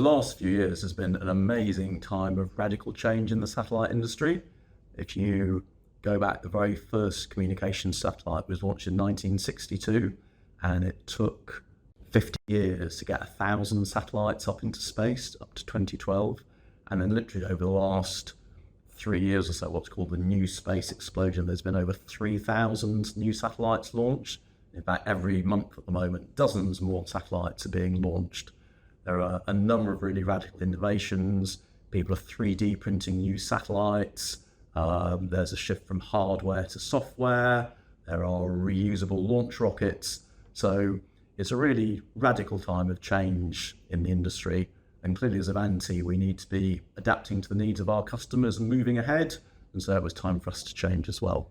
last few years has been an amazing time of radical change in the satellite industry. If you go back, the very first communications satellite was launched in 1962, and it took 50 years to get 1,000 satellites up into space, up to 2012. And then literally over the last 3 years or so, what's called the new space explosion, there's been over 3,000 new satellites launched. In fact, every month at the moment, dozens more satellites are being launched. There are a number of really radical innovations. People are 3D printing new satellites. There's a shift from hardware to software. There are reusable launch rockets. So it's a really radical time of change in the industry. And clearly as Avanti, we need to be adapting to the needs of our customers and moving ahead. And so it was time for us to change as well.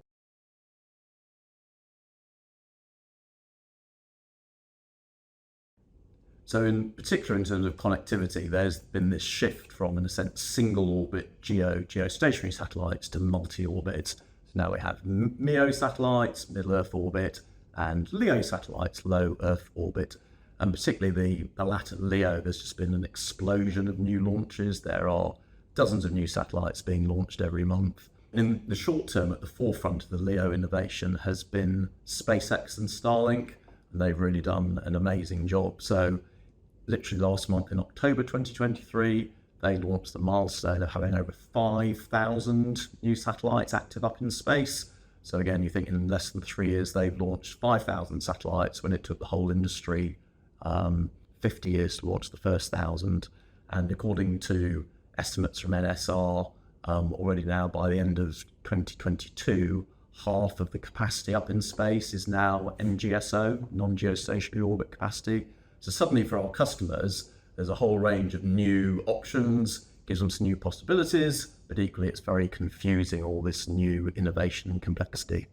So in particular, in terms of connectivity, there's been this shift from, in a sense, single orbit geostationary satellites to multi-orbit. So now we have MEO satellites, middle Earth orbit, and LEO satellites, low Earth orbit. And particularly the latter, LEO, there's just been an explosion of new launches. There are dozens of new satellites being launched every month. In the short term, at the forefront of the LEO innovation has been SpaceX and Starlink, and they've really done an amazing job. So literally last month in October 2023, they launched the milestone of having over 5,000 new satellites active up in space. So again, you think in less than 3 years, they've launched 5,000 satellites when it took the whole industry 50 years to launch the first 1,000. And according to estimates from NSR, already now by the end of 2022, half of the capacity up in space is now NGSO, non-geostationary orbit capacity. So suddenly for our customers, there's a whole range of new options, gives them some new possibilities, but equally it's very confusing, all this new innovation and complexity.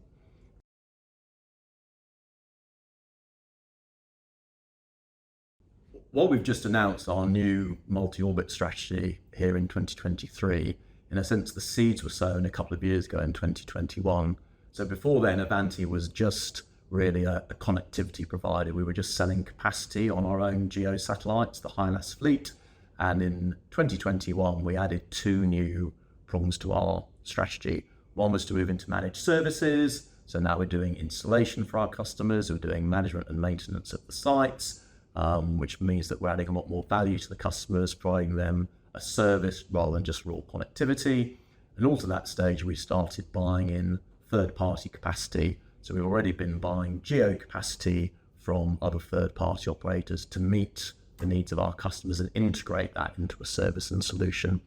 Well, we've just announced our new multi-orbit strategy here in 2023. In a sense, the seeds were sown a couple of years ago in 2021. So before then, Avanti was just really a connectivity provider. We were just selling capacity on our own GEO satellites, the HYLAS fleet. And in 2021, we added 2 new prongs to our strategy. One was to move into managed services. So now we're doing installation for our customers. We're doing management and maintenance at the sites, which means that we're adding a lot more value to the customers, providing them a service rather than just raw connectivity. And also at that stage, we started buying in third-party capacity. So we've already been buying geo capacity from other third-party operators to meet the needs of our customers and integrate that into a service and solution.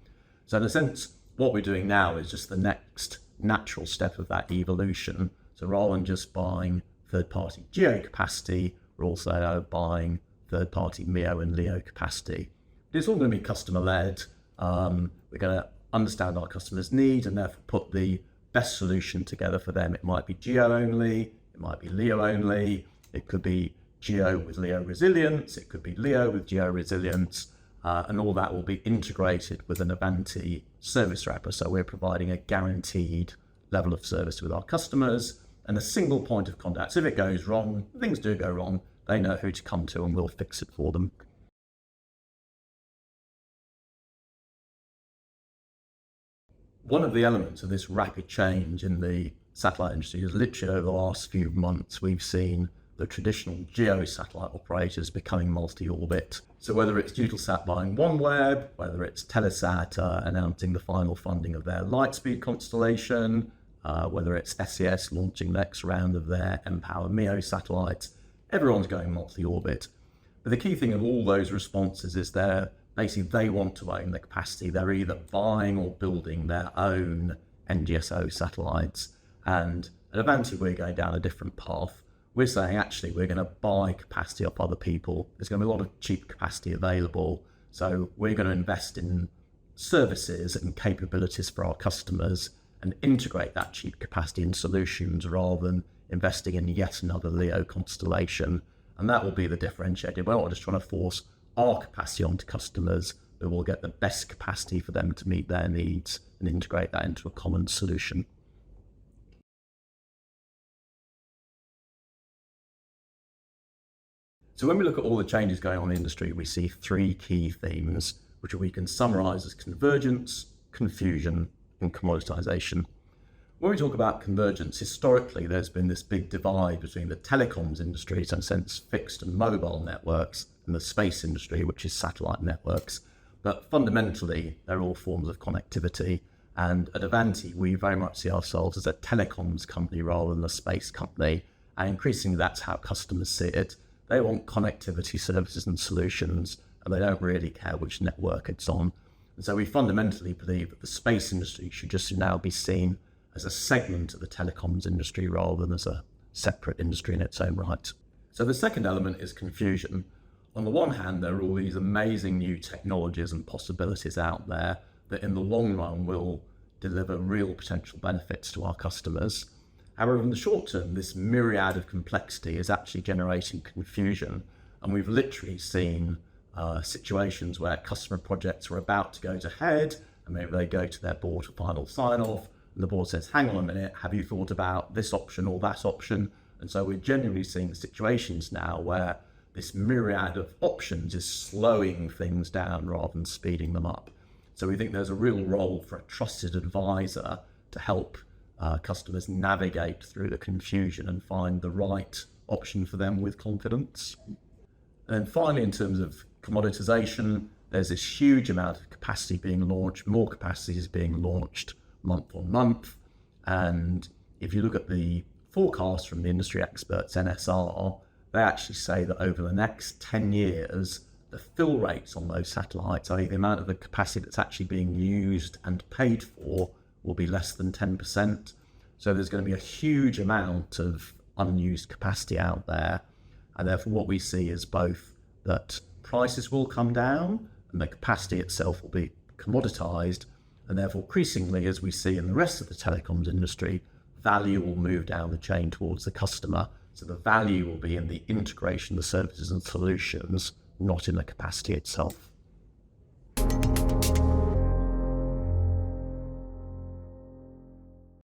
So in a sense, what we're doing now is just the next natural step of that evolution. So rather than just buying third-party geo capacity, we're also now buying third-party MEO and LEO capacity. But it's all going to be customer-led. We're going to understand our customers' needs and therefore put the best solution together for them. It might be geo only, it might be LEO only, it could be geo with LEO resilience, it could be LEO with geo resilience, and all that will be integrated with an Avanti service wrapper. So we're providing a guaranteed level of service with our customers and a single point of contact. So if it goes wrong, things do go wrong, they know who to come to and we'll fix it for them. One of the elements of this rapid change in the satellite industry is literally over the last few months, we've seen the traditional geo satellite operators becoming multi-orbit. So whether it's Eutelsat buying OneWeb, whether it's Telesat announcing the final funding of their Lightspeed constellation, whether it's SES launching the next round of their mPOWER MEO satellites, everyone's going multi-orbit. But the key thing of all those responses is basically they want to own the capacity. They're either buying or building their own NGSO satellites. And at Avanti, we're going down a different path. We're saying, actually, we're going to buy capacity off other people. There's going to be a lot of cheap capacity available. So we're going to invest in services and capabilities for our customers and integrate that cheap capacity in solutions rather than investing in yet another LEO constellation. And that will be the differentiator. We're not just trying to force our capacity onto customers, but we'll get the best capacity for them to meet their needs and integrate that into a common solution. So when we look at all the changes going on in the industry, we see three key themes, which we can summarize as convergence, confusion, and commoditization. When we talk about convergence, historically, there's been this big divide between the telecoms industry, so in a sense, fixed and mobile networks, and the space industry, which is satellite networks. But fundamentally, they're all forms of connectivity. And at Avanti, we very much see ourselves as a telecoms company rather than a space company. And increasingly, that's how customers see it. They want connectivity services and solutions, and they don't really care which network it's on. And so we fundamentally believe that the space industry should just now be seen as a segment of the telecoms industry rather than as a separate industry in its own right. So the second element is confusion. On the one hand, there are all these amazing new technologies and possibilities out there that in the long run will deliver real potential benefits to our customers. However, in the short term, this myriad of complexity is actually generating confusion. And we've literally seen situations where customer projects are about to go to head, and maybe they go to their board for final sign-off, and the board says, hang on a minute, have you thought about this option or that option? And so we're generally seeing situations now where this myriad of options is slowing things down rather than speeding them up. So we think there's a real role for a trusted advisor to help customers navigate through the confusion and find the right option for them with confidence. And then finally, in terms of commoditization, there's this huge amount of capacity being launched, more capacity is being launched month on month. And if you look at the forecast from the industry experts, NSR, they actually say that over the next 10 years, the fill rates on those satellites, i.e. the amount of the capacity that's actually being used and paid for, will be less than 10%. So there's going to be a huge amount of unused capacity out there. And therefore what we see is both that prices will come down and the capacity itself will be commoditized. And therefore, increasingly, as we see in the rest of the telecoms industry, value will move down the chain towards the customer. So the value will be in the integration of the services and solutions, not in the capacity itself.